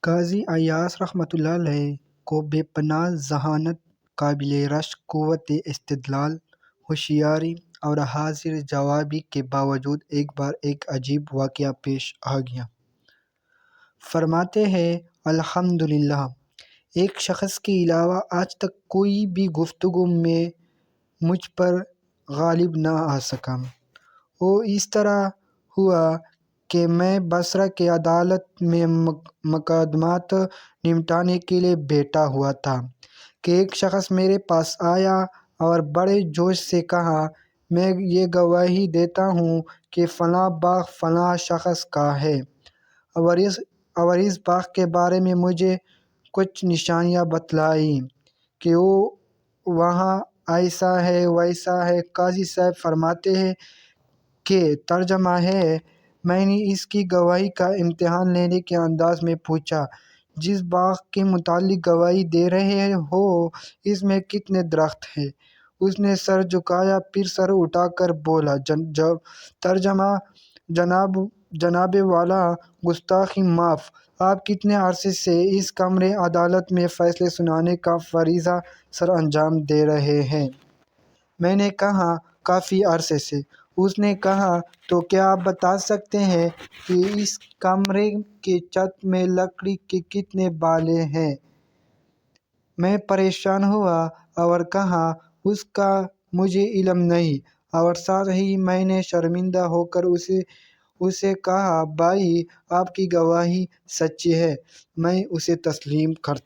قاضی ایاز رحمۃ اللہ علیہ کو بے پناہ ذہانت، قابل رشک قوت استدلال، ہوشیاری اور حاضر جوابی کے باوجود ایک بار ایک عجیب واقعہ پیش آ گیا۔ فرماتے ہیں الحمدللہ، ایک شخص کے علاوہ آج تک کوئی بھی گفتگو میں مجھ پر غالب نہ آ سکا۔ وہ اس طرح ہوا کہ میں بصرہ کی عدالت میں مقدمات نمٹانے کے لیے بیٹھا ہوا تھا کہ ایک شخص میرے پاس آیا اور بڑے جوش سے کہا، میں یہ گواہی دیتا ہوں کہ فلاں باغ فلاں شخص کا ہے، اور اس باغ کے بارے میں مجھے کچھ نشانیاں بتلائیں کہ وہ وہاں ایسا ہے ویسا ہے۔ قاضی صاحب فرماتے ہیں کہ ترجمہ ہے، میں نے اس کی گواہی کا امتحان لینے کے انداز میں پوچھا، جس باغ کے متعلق گواہی دے رہے ہو اس میں کتنے درخت ہیں؟ اس نے سر جھکایا، پھر سر اٹھا کر بولا، ترجمہ، جناب والا، گستاخی معاف، آپ کتنے عرصے سے اس کمرے عدالت میں فیصلے سنانے کا فریضہ سر انجام دے رہے ہیں؟ میں نے کہا، کافی عرصے سے۔ اس نے کہا، تو کیا آپ بتا سکتے ہیں کہ اس کمرے کی چھت میں لکڑی کے کتنے بالے ہیں؟ میں پریشان ہوا اور کہا، اس کا مجھے علم نہیں، اور ساتھ ہی میں نے شرمندہ ہو کر اسے کہا، بھائی، آپ کی گواہی سچی ہے، میں اسے تسلیم کرتا